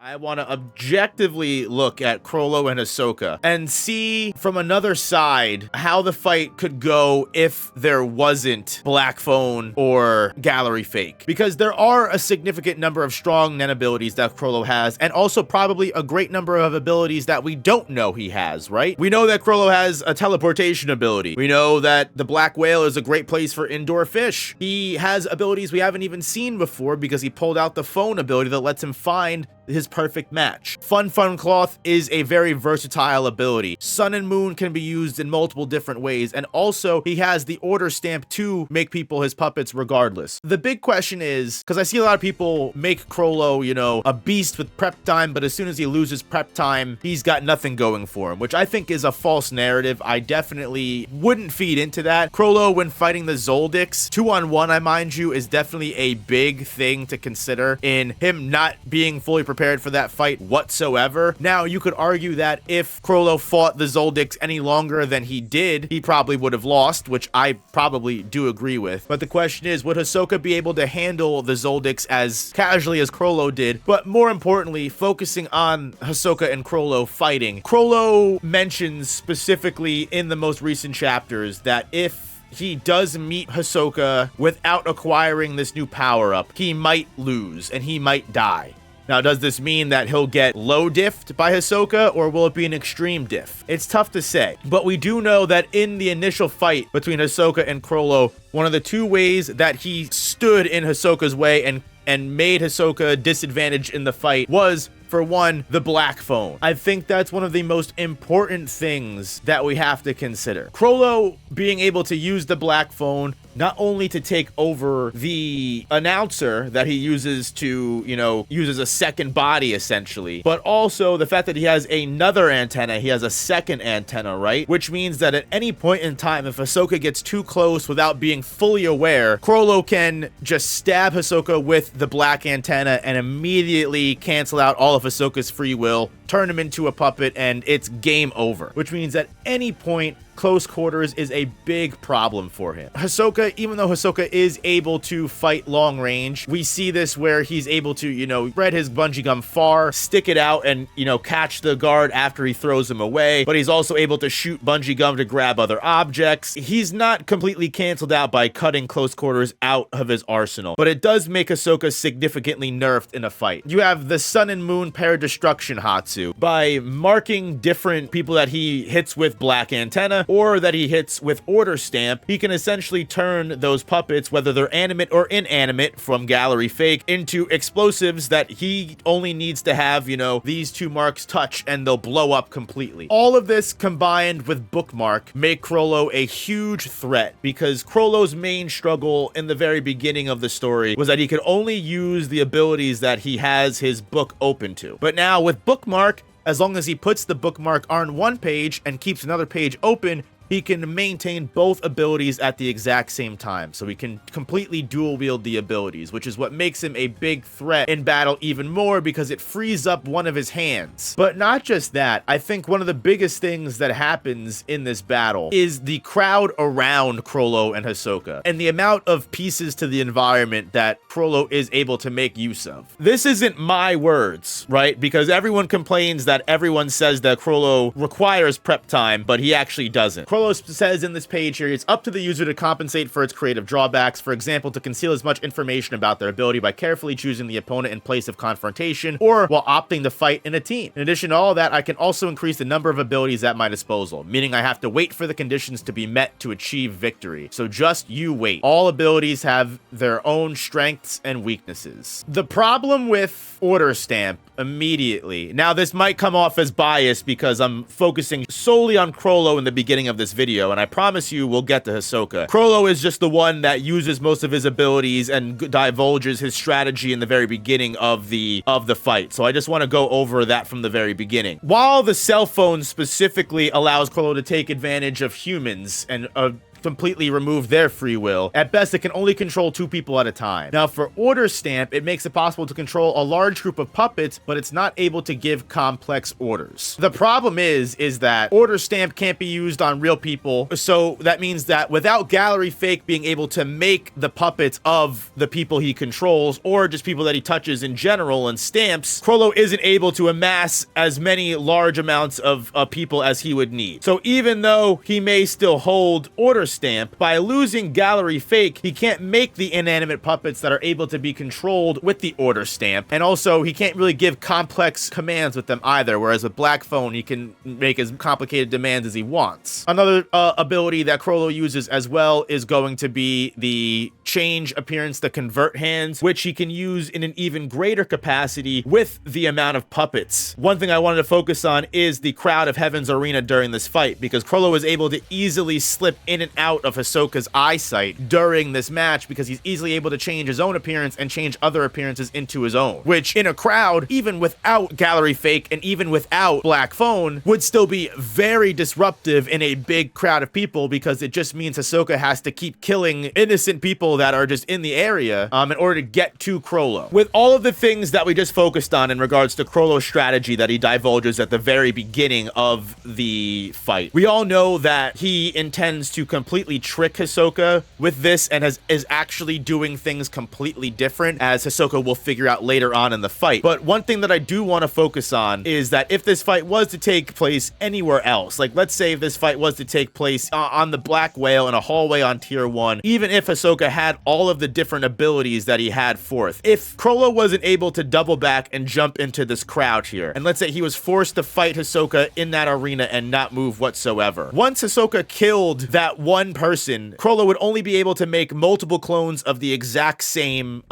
I want to objectively look at Chrollo and Hisoka and see from another side how the fight could go if there wasn't Black Phone or Gallery Fake. Because there are a significant number of strong Nen abilities that Chrollo has, and also probably a great number of abilities that we don't know he has, right? We know that Chrollo has a teleportation ability. We know that the Black Whale is a great place for indoor fish. He has abilities we haven't even seen before because he pulled out the phone ability that lets him find his perfect match. Fun Cloth is a very versatile ability. Sun and Moon can be used in multiple different ways, and also he has the order stamp to make people his puppets regardless. The big question is, because I see a lot of people make Chrollo, you know, a beast with prep time, but as soon as he loses prep time, he's got nothing going for him, which I think is a false narrative. I definitely wouldn't feed into that. Chrollo, when fighting the Zoldyx, 2-on-1, I mind you, is definitely a big thing to consider in him not being fully prepared for that fight whatsoever. Now, you could argue that if Chrollo fought the Zoldyx any longer than he did, he probably would have lost, which I probably do agree with. But the question is, would Hisoka be able to handle the Zoldyx as casually as Chrollo did? But more importantly, focusing on Hisoka and Chrollo fighting. Chrollo mentions specifically in the most recent chapters that if he does meet Hisoka without acquiring this new power-up, he might lose and he might die. Now, does this mean that he'll get low diffed by Hisoka, or will it be an extreme diff? It's tough to say, but we do know that in the initial fight between Hisoka and Chrollo, one of the two ways that he stood in Hisoka's way and made Hisoka disadvantaged in the fight was, for one, the Black Phone. I think that's one of the most important things that we have to consider. Chrollo being able to use the Black Phone not only to take over the announcer that he uses to, you know, uses a second body essentially, but also the fact that he has another antenna, he has a second antenna, right? Which means that at any point in time, if Hisoka gets too close without being fully aware, Chrollo can just stab Hisoka with the black antenna and immediately cancel out all of Hisoka's free will, turn him into a puppet, and it's game over. Which means at any point, close quarters is a big problem for him. Hisoka, even though Hisoka is able to fight long range, we see this where he's able to, you know, spread his bungee gum far, stick it out, and, you know, catch the guard after he throws him away, but he's also able to shoot bungee gum to grab other objects. He's not completely canceled out by cutting close quarters out of his arsenal, but it does make Hisoka significantly nerfed in a fight. You have the Sun and Moon pair destruction Hatsu. By marking different people that he hits with black antenna, or that he hits with order stamp, he can essentially turn those puppets, whether they're animate or inanimate from Gallery Fake, into explosives that he only needs to have, you know, these two marks touch and they'll blow up completely. All of this combined with Bookmark make Chrollo a huge threat, because Chrollo's main struggle in the very beginning of the story was that he could only use the abilities that he has his book open to. But now with Bookmark, as long as he puts the bookmark on one page and keeps another page open, he can maintain both abilities at the exact same time. So he can completely dual wield the abilities, which is what makes him a big threat in battle even more, because it frees up one of his hands. But not just that, I think one of the biggest things that happens in this battle is the crowd around Chrollo and Hisoka, and the amount of pieces to the environment that Chrollo is able to make use of. This isn't my words, right? Because everyone complains that everyone says that Chrollo requires prep time, but he actually doesn't. Chrollo says in this page here, it's up to the user to compensate for its creative drawbacks. For example, to conceal as much information about their ability by carefully choosing the opponent in place of confrontation, or while opting to fight in a team. In addition to all that, I can also increase the number of abilities at my disposal, meaning I have to wait for the conditions to be met to achieve victory. So just you wait. All abilities have their own strengths and weaknesses. The problem with order stamp immediately. Now, this might come off as biased because I'm focusing solely on Chrollo in the beginning of this video, and I promise you we'll get to Hisoka. Chrollo is just the one that uses most of his abilities and divulges his strategy in the very beginning of the fight. So I just want to go over that from the very beginning. While the cell phone specifically allows Chrollo to take advantage of humans and completely remove their free will. At best, it can only control 2 people at a time. Now, for Order Stamp, it makes it possible to control a large group of puppets, but it's not able to give complex orders. The problem is that Order Stamp can't be used on real people, so that means that without Gallery Fake being able to make the puppets of the people he controls, or just people that he touches in general and stamps, Chrollo isn't able to amass as many large amounts of people as he would need. So even though he may still hold Order Stamp, by losing Gallery Fake, he can't make the inanimate puppets that are able to be controlled with the Order Stamp, and also he can't really give complex commands with them either, whereas with Black Phone, he can make as complicated demands as he wants. Another ability that Chrollo uses as well is going to be the change appearance, the convert hands, which he can use in an even greater capacity with the amount of puppets. One thing I wanted to focus on is the crowd of Heaven's Arena during this fight, because Chrollo is able to easily slip in and out of Hisoka's eyesight during this match because he's easily able to change his own appearance and change other appearances into his own, which in a crowd, even without Gallery Fake and even without Black Phone, would still be very disruptive in a big crowd of people, because it just means Hisoka has to keep killing innocent people that are just in the area in order to get to Chrollo. With all of the things that we just focused on in regards to Chrollo's strategy that he divulges at the very beginning of the fight, we all know that he intends to completely trick Hisoka with this and is actually doing things completely different, as Hisoka will figure out later on in the fight. But one thing that I do want to focus on is that if this fight was to take place anywhere else, like let's say if this fight was to take place on the Black Whale in a hallway on Tier 1, even if Hisoka had all of the different abilities that he had forth, if Chrollo wasn't able to double back and jump into this crowd here, and let's say he was forced to fight Hisoka in that arena and not move whatsoever, once Hisoka killed that one person, Chrollo would only be able to make multiple clones of the exact same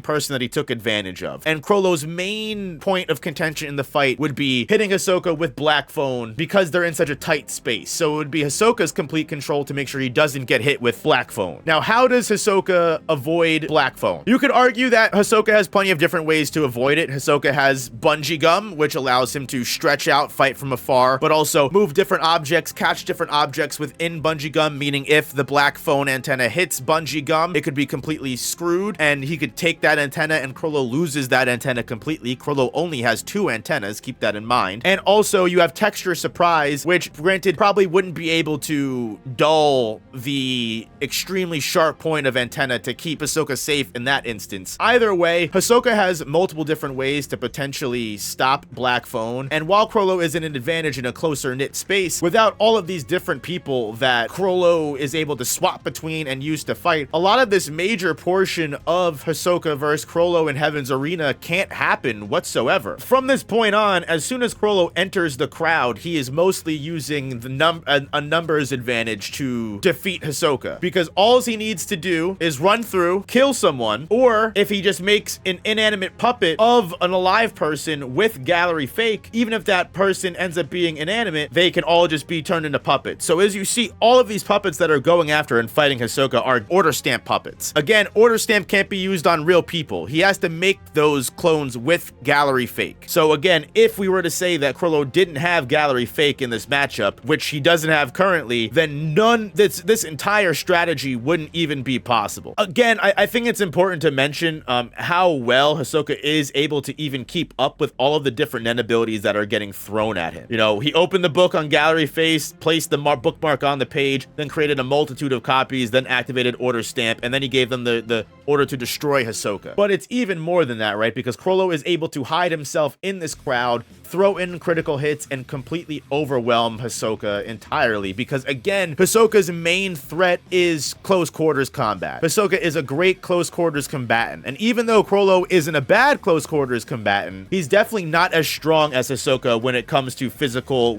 person that he took advantage of. And Chrollo's main point of contention in the fight would be hitting Hisoka with Black Phone, because they're in such a tight space. So it would be Hisoka's complete control to make sure he doesn't get hit with Black Phone. Now, how does Hisoka avoid Black Phone? You could argue that Hisoka has plenty of different ways to avoid it. Hisoka has Bungee Gum, which allows him to stretch out, fight from afar, but also move different objects, catch different objects within Bungee Gum, meaning if the Black Phone antenna hits Bungee Gum, it could be completely screwed, and he could take that antenna and Chrollo loses that antenna completely. Chrollo only has 2 antennas, keep that in mind. And also you have Texture Surprise, which granted probably wouldn't be able to dull the extremely sharp point of antenna to keep Hisoka safe in that instance. Either way, Hisoka has multiple different ways to potentially stop Black Phone, and while Chrollo is in an advantage in a closer knit space, without all of these different people that Chrollo is able to swap between and use to fight, a lot of this major portion of Hisoka versus Chrollo in Heaven's Arena can't happen whatsoever. From this point on, as soon as Chrollo enters the crowd, he is mostly using a numbers advantage to defeat Hisoka, because all he needs to do is run through, kill someone, or if he just makes an inanimate puppet of an alive person with Gallery Fake, even if that person ends up being inanimate, they can all just be turned into puppets. So as you see, all of these puppets that are going after and fighting Hisoka are Order Stamp puppets. Again, Order Stamp can't be used on real people. He has to make those clones with Gallery Fake. So again, if we were to say that Chrollo didn't have Gallery Fake in this matchup, which he doesn't have currently, then this entire strategy wouldn't even be possible. Again, I think it's important to mention how well Hisoka is able to even keep up with all of the different Nen abilities that are getting thrown at him. You know, he opened the book on Gallery Face, placed the bookmark on the page, then created a multitude of copies, then activated Order Stamp, and then he gave them the order to destroy Hisoka. But it's even more than that, right? Because Chrollo is able to hide himself in this crowd, throw in critical hits, and completely overwhelm Hisoka entirely. Because again, Hisoka's main threat is close quarters combat. Hisoka is a great close quarters combatant, and even though Chrollo isn't a bad close quarters combatant, he's definitely not as strong as Hisoka when it comes to physical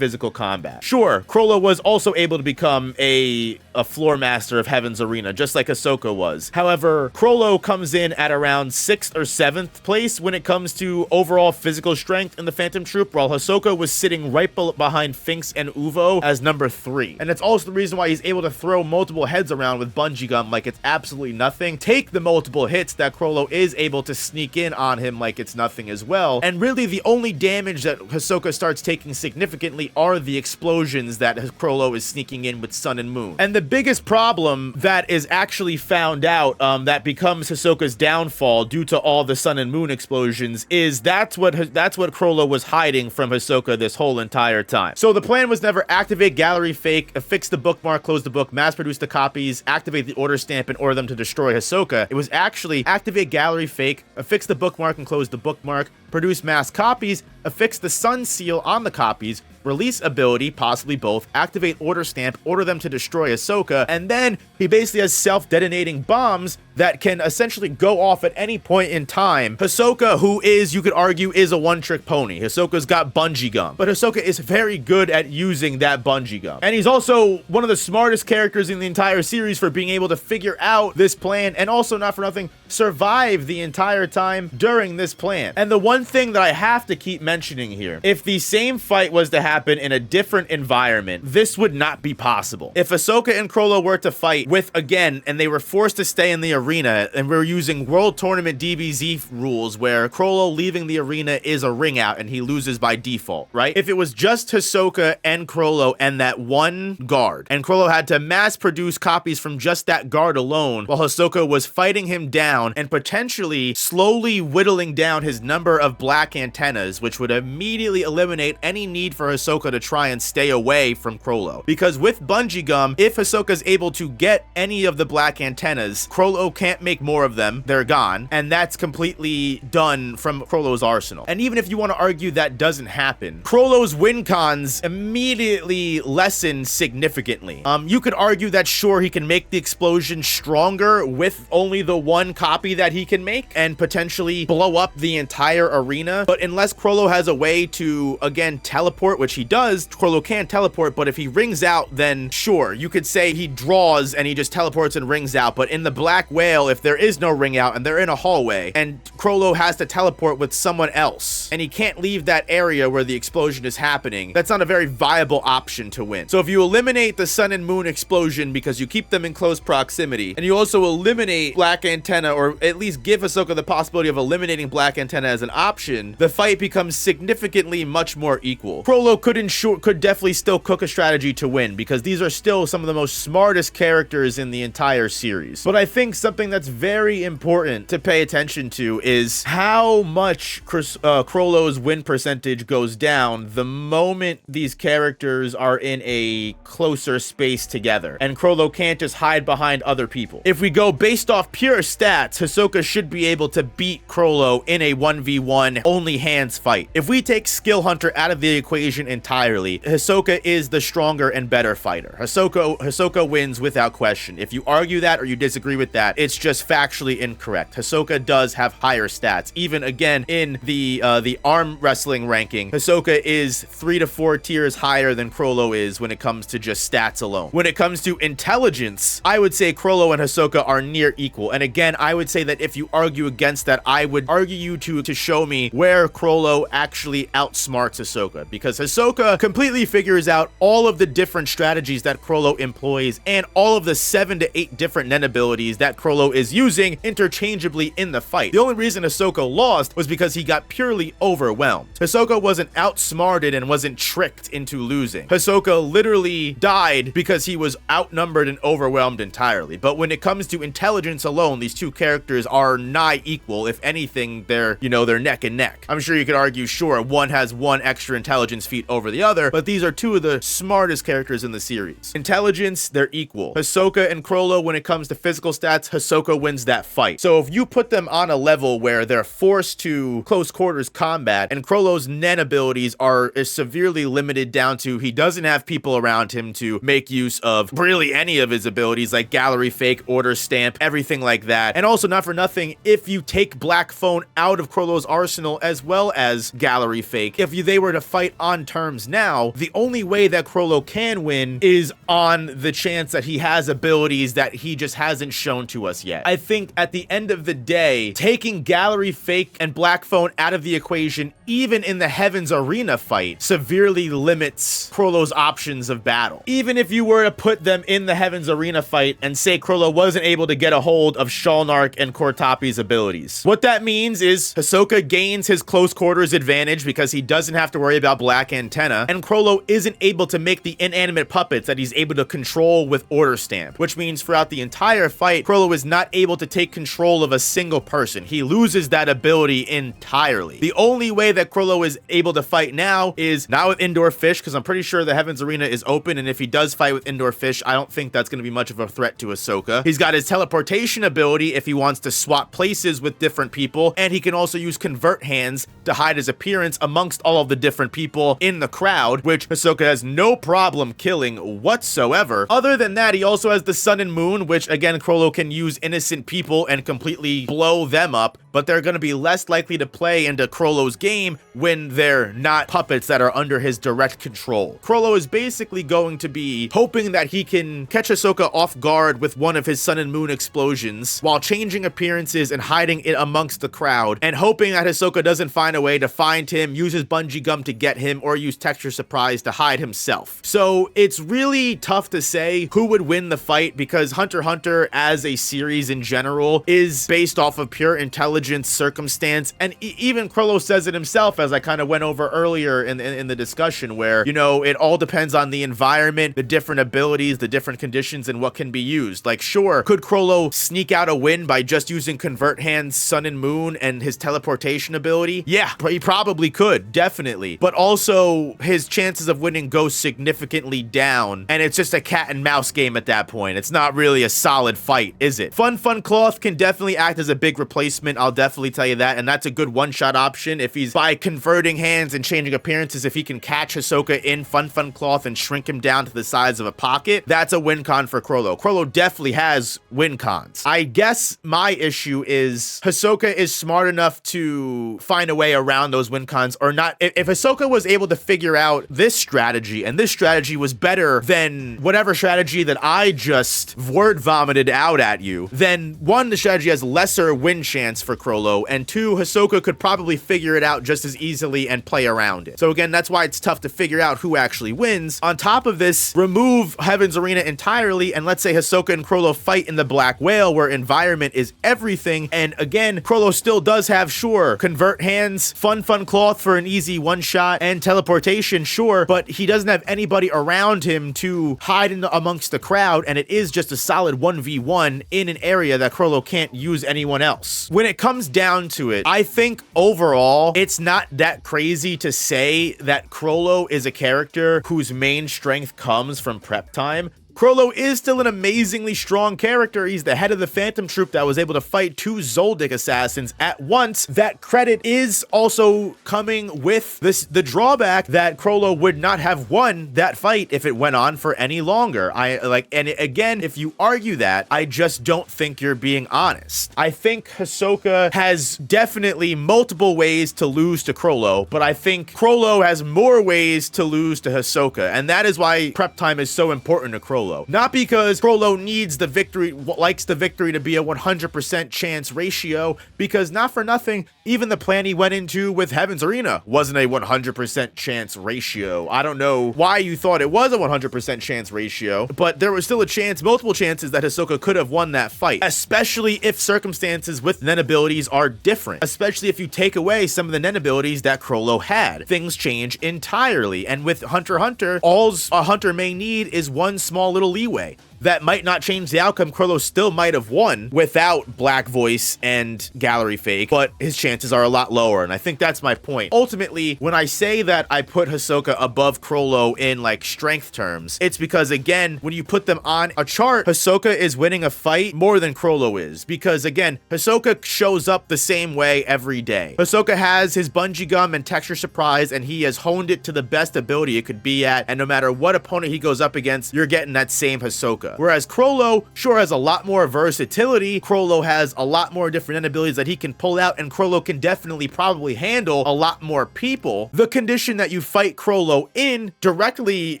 combat. Sure, Chrollo was also able to become a floor master of Heaven's Arena, just like Hisoka was. However, Chrollo comes in at around 6th or 7th place when it comes to overall physical strength in the Phantom Troop, while Hisoka was sitting right behind Finks and Uvo as number 3. And it's also the reason why he's able to throw multiple heads around with bungee gum like it's absolutely nothing, take the multiple hits that Chrollo is able to sneak in on him like it's nothing as well. And really the only damage that Hisoka starts taking significantly are the explosions that Chrollo is sneaking in with Sun and Moon. And the biggest problem that is actually found out that becomes Hisoka's downfall due to all the Sun and Moon explosions is that's what Chrollo was hiding from Hisoka this whole entire time. So the plan was never activate gallery fake, affix the bookmark, close the book, mass produce the copies, activate the order stamp, and order them to destroy Hisoka. It was actually activate gallery fake, affix the bookmark and close the bookmark, produce mass copies, affix the sun seal on the copies, release ability, possibly both, activate order stamp, order them to destroy Hisoka, and then he basically has self-detonating bombs that can essentially go off at any point in time. Hisoka, who is, you could argue, is a one-trick pony. Hisoka's got bungee gum, but Hisoka is very good at using that bungee gum. And he's also one of the smartest characters in the entire series for being able to figure out this plan and also, not for nothing, survive the entire time during this plan. And the one thing that I have to keep mentioning here, if the same fight was to happen in a different environment, this would not be possible. If Hisoka and Chrollo were to fight with, again, and they were forced to stay in the arena, and we're using World Tournament DBZ rules where Chrollo leaving the arena is a ring out and he loses by default, right? If it was just Hisoka and Chrollo and that one guard, and Chrollo had to mass produce copies from just that guard alone while Hisoka was fighting him down and potentially slowly whittling down his number of black antennas, which would immediately eliminate any need for Hisoka to try and stay away from Chrollo. Because with bungee gum, if Hisoka's able to get any of the black antennas, Chrollo can't make more of them. They're gone. And that's completely done from Chrollo's arsenal. And even if you want to argue that doesn't happen, Chrollo's win cons immediately lessen significantly. You could argue that sure, he can make the explosion stronger with only the one copy that he can make and potentially blow up the entire arena. But unless Chrollo has a way to, again, teleport, which he does, Chrollo can teleport, but if he rings out, then sure, you could say he draws and he just teleports and rings out. But in the Black Whale, if there is no ring out and they're in a hallway and Chrollo has to teleport with someone else and he can't leave that area where the explosion is happening, that's not a very viable option to win. So if you eliminate the Sun and Moon explosion because you keep them in close proximity, and you also eliminate Black Antenna, or at least give Hisoka the possibility of eliminating Black Antenna as an option, the fight becomes significantly much more equal. Chrollo could definitely still cook a strategy to win because these are still some of the most smartest characters in the entire series. But I think something that's very important to pay attention to is how much Chrollo's win percentage goes down the moment these characters are in a closer space together, and Chrollo can't just hide behind other people. If we go based off pure stats, Hisoka should be able to beat Chrollo in a 1v1 only hands fight. If we take Skill Hunter out of the equation entirely, Hisoka is the stronger and better fighter. Hisoka wins without question. If you argue that or you disagree with that, it's just factually incorrect. Hisoka does have higher stats. Even again in the arm wrestling ranking, Hisoka is 3 to 4 tiers higher than Chrollo is when it comes to just stats alone. When it comes to intelligence, I would say Chrollo and Hisoka are near equal. And again, I would say that if you argue against that, I would argue you to show me where Chrollo actually outsmarts Hisoka, because Hisoka completely figures out all of the different strategies that Chrollo employs and all of the 7 to 8 different Nen abilities that Chrollo is using interchangeably in the fight. The only reason Hisoka lost was because he got purely overwhelmed. Hisoka wasn't outsmarted and wasn't tricked into losing. Hisoka literally died because he was outnumbered and overwhelmed entirely. But when it comes to intelligence alone, these two characters are nigh equal. If anything, they're neck and neck. I'm sure you could argue, sure, one has one extra intelligence feat over the other, but these are two of the smartest characters in the series. Intelligence, they're equal. Hisoka and Chrollo, when it comes to physical stats, Hisoka wins that fight. So if you put them on a level where they're forced to close quarters combat, and Chrollo's Nen abilities are severely limited down to he doesn't have people around him to make use of really any of his abilities like gallery fake, order stamp, everything like that. And also, not for nothing, if you take Black Phone out of Chrollo's arsenal as well as gallery fake, if they were to fight on terms now, the only way that Chrollo can win is on the chance that he has abilities that he just hasn't shown to to us yet. I think at the end of the day, taking Gallery Fake and Black Phone out of the equation, even in the Heaven's Arena fight, severely limits Chrollo's options of battle. Even if you were to put them in the Heaven's Arena fight and say Chrollo wasn't able to get a hold of Shalnark and Kortapi's abilities, what that means is Hisoka gains his close quarters advantage because he doesn't have to worry about Black Antenna, and Chrollo isn't able to make the inanimate puppets that he's able to control with Order Stamp, which means throughout the entire fight, Chrollo is not able to take control of a single person. He loses that ability entirely. The only way that Chrollo is able to fight now is not with Indoor Fish, because I'm pretty sure the Heaven's Arena is open, and if he does fight with Indoor Fish, I don't think that's going to be much of a threat to Hisoka. He's got his teleportation ability if he wants to swap places with different people, and he can also use Convert Hands to hide his appearance amongst all of the different people in the crowd, which Hisoka has no problem killing whatsoever. Other than that, he also has the Sun and Moon, which again, Chrollo can use innocent people and completely blow them up, but they're going to be less likely to play into Chrollo's game when they're not puppets that are under his direct control. Chrollo is basically going to be hoping that he can catch Hisoka off guard with one of his Sun and Moon explosions while changing appearances and hiding it amongst the crowd, and hoping that Hisoka doesn't find a way to find him, use his bungee gum to get him, or use Texture Surprise to hide himself. So it's really tough to say who would win the fight, because Hunter x Hunter as a series in general is based off of pure intelligence, circumstance, and even Chrollo says it himself, as I kind of went over earlier in the discussion, where, you know, it all depends on the environment, the different abilities, the different conditions, and what can be used. Like, sure, could Chrollo sneak out a win by just using Convert Hands, Sun and Moon, and his teleportation ability? Yeah, he probably could, definitely. But also, his chances of winning go significantly down, and it's just a cat and mouse game at that point. It's not really a solid fight, is it? Fun Cloth can definitely act as a big replacement, I'll definitely tell you that, and that's a good one-shot option. If he's, by converting hands and changing appearances, if he can catch Hisoka in Fun Cloth and shrink him down to the size of a pocket, that's a win con for Chrollo. Chrollo definitely has win cons. I guess my issue is Hisoka is smart enough to find a way around those win cons, or not. If Hisoka was able to figure out this strategy, and this strategy was better than whatever strategy that I just word vomited out at you, then one, the strategy has lesser win chance for Chrollo, and two, Hisoka could probably figure it out just as easily and play around it. So again, that's why it's tough to figure out who actually wins. On top of this, remove Heaven's Arena entirely, and let's say Hisoka and Chrollo fight in the Black Whale, where environment is everything, and again, Chrollo still does have, sure, Convert Hands, Fun Cloth for an easy one-shot, and teleportation, sure, but he doesn't have anybody around him to hide amongst the crowd, and it is just a solid 1v1 in an area that Chrollo can't use anyone else. When it comes down to it, I think overall, it's not that crazy to say that Chrollo is a character whose main strength comes from prep time. Chrollo is still an amazingly strong character. He's the head of the Phantom Troop that was able to fight 2 Zoldyck assassins at once. That credit is also coming with the drawback that Chrollo would not have won that fight if it went on for any longer. And again, if you argue that, I just don't think you're being honest. I think Hisoka has definitely multiple ways to lose to Chrollo, but I think Chrollo has more ways to lose to Hisoka, and that is why prep time is so important to Chrollo. Not because Chrollo needs the victory, likes the victory to be a 100% chance ratio, because not for nothing, even the plan he went into with Heaven's Arena wasn't a 100% chance ratio. I don't know why you thought it was a 100% chance ratio, but there was still a chance, multiple chances, that Hisoka could have won that fight, especially if circumstances with Nen abilities are different, especially if you take away some of the Nen abilities that Chrollo had. Things change entirely, and with Hunter x Hunter, all a Hunter may need is one small little leeway. That might not change the outcome. Chrollo still might have won without Black Voice and Gallery Fake, but his chances are a lot lower, and I think that's my point. Ultimately, when I say that I put Hisoka above Chrollo in like strength terms, it's because, again, when you put them on a chart, Hisoka is winning a fight more than Chrollo is, because again, Hisoka shows up the same way every day. Hisoka has his bungee gum and Texture Surprise, and he has honed it to the best ability it could be at, and no matter what opponent he goes up against, you're getting that same Hisoka. Hisoka. Whereas Chrollo sure has a lot more versatility. Chrollo has a lot more different end abilities that he can pull out, and Chrollo can definitely probably handle a lot more people. The condition that you fight Chrollo in directly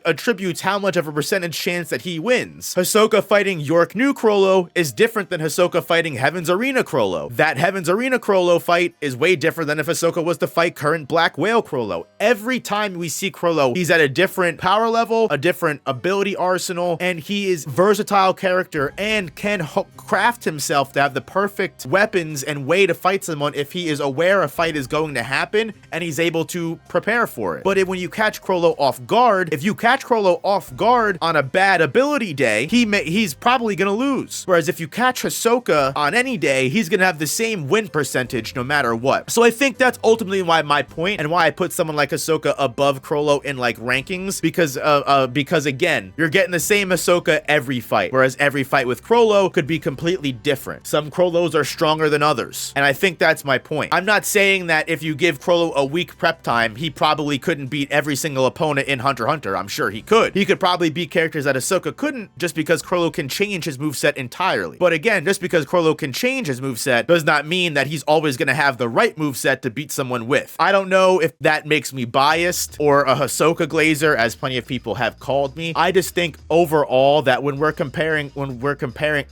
attributes how much of a percentage chance that he wins. Hisoka fighting York New Chrollo is different than Hisoka fighting Heaven's Arena Chrollo. That Heaven's Arena Chrollo fight is way different than if Hisoka was to fight current Black Whale Chrollo. Every time we see Chrollo, he's at a different power level, a different ability arsenal, and he is versatile character and can craft himself to have the perfect weapons and way to fight someone if he is aware a fight is going to happen and he's able to prepare for it. But when you catch Chrollo off guard, if you catch Chrollo off guard on a bad ability day, he's probably gonna lose. Whereas if you catch Hisoka on any day, he's gonna have the same win percentage no matter what. So I think that's ultimately why my point and why I put someone like Hisoka above Chrollo in like rankings, because again, you're getting the same Hisoka every fight, whereas every fight with Chrollo could be completely different. Some Chrollos are stronger than others, and I think that's my point. I'm not saying that if you give Chrollo a week prep time, he probably couldn't beat every single opponent in Hunter x Hunter. I'm sure he could. He could probably beat characters that Hisoka couldn't, just because Chrollo can change his moveset entirely. But again, just because Chrollo can change his moveset does not mean that he's always going to have the right moveset to beat someone with. I don't know if that makes me biased or a Hisoka glazer, as plenty of people have called me. I just think overall that when we're comparing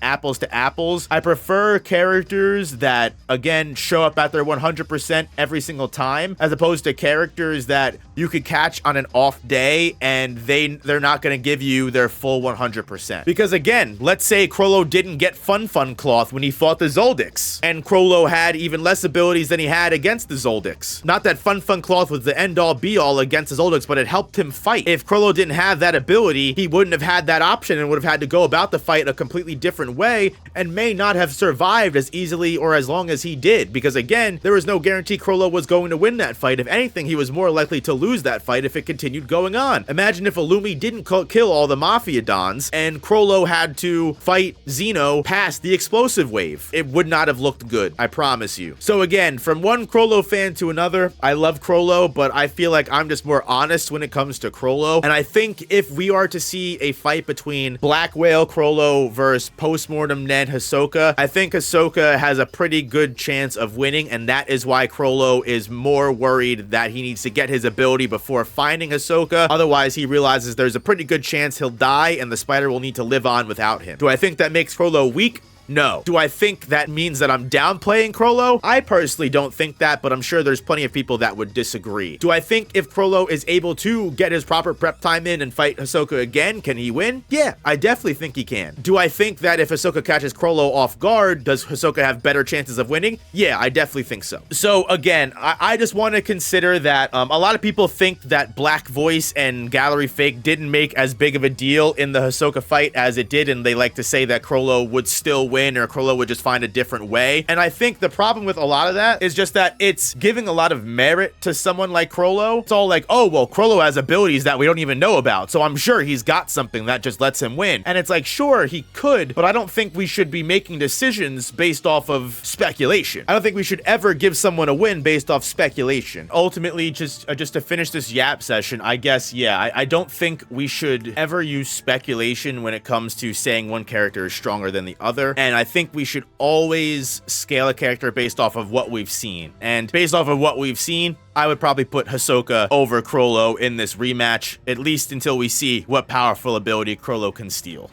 apples to apples, I prefer characters that again show up at their 100% every single time, as opposed to characters that you could catch on an off day and they're not going to give you their full 100%. Because again, let's say Chrollo didn't get Fun Cloth when he fought the Zoldix, and Chrollo had even less abilities than he had against the Zoldix. Not that Fun Cloth was the end-all be-all against the Zoldix, but it helped him fight. If Chrollo didn't have that ability, he wouldn't have had that option and would have had to go about the fight a completely different way and may not have survived as easily or as long as he did, because again, there was no guarantee Chrollo was going to win that fight. If anything, he was more likely to lose that fight if it continued going on. Imagine if Illumi didn't kill all the Mafia Dons and Chrollo had to fight Zeno past the explosive wave. It would not have looked good, I promise you. So again, from one Chrollo fan to another, I love Chrollo, but I feel like I'm just more honest when it comes to Chrollo. And I think if we are to see a fight between Black Whale Chrollo versus Postmortem Nen Hisoka, I think Hisoka has a pretty good chance of winning, and that is why Chrollo is more worried that he needs to get his ability before finding Hisoka. Otherwise, he realizes there's a pretty good chance he'll die and the spider will need to live on without him. Do I think that makes Chrollo weak? No. Do I think that means that I'm downplaying Chrollo? I personally don't think that, but I'm sure there's plenty of people that would disagree. Do I think if Chrollo is able to get his proper prep time in and fight Hisoka again, can he win? Yeah, I definitely think he can. Do I think that if Hisoka catches Chrollo off guard, does Hisoka have better chances of winning? Yeah, I definitely think so. So again, I just want to consider that a lot of people think that Black Voice and Gallery Fake didn't make as big of a deal in the Hisoka fight as it did, and they like to say that Chrollo would still win or Chrollo would just find a different way. And I think the problem with a lot of that is just that it's giving a lot of merit to someone like Chrollo. It's all like, oh, well, Chrollo has abilities that we don't even know about, so I'm sure he's got something that just lets him win. And it's like, sure, he could, but I don't think we should be making decisions based off of speculation. I don't think we should ever give someone a win based off speculation. Ultimately, just to finish this yap session, I guess, yeah, I don't think we should ever use speculation when it comes to saying one character is stronger than the other. And I think we should always scale a character based off of what we've seen. And based off of what we've seen, I would probably put Hisoka over Chrollo in this rematch, at least until we see what powerful ability Chrollo can steal.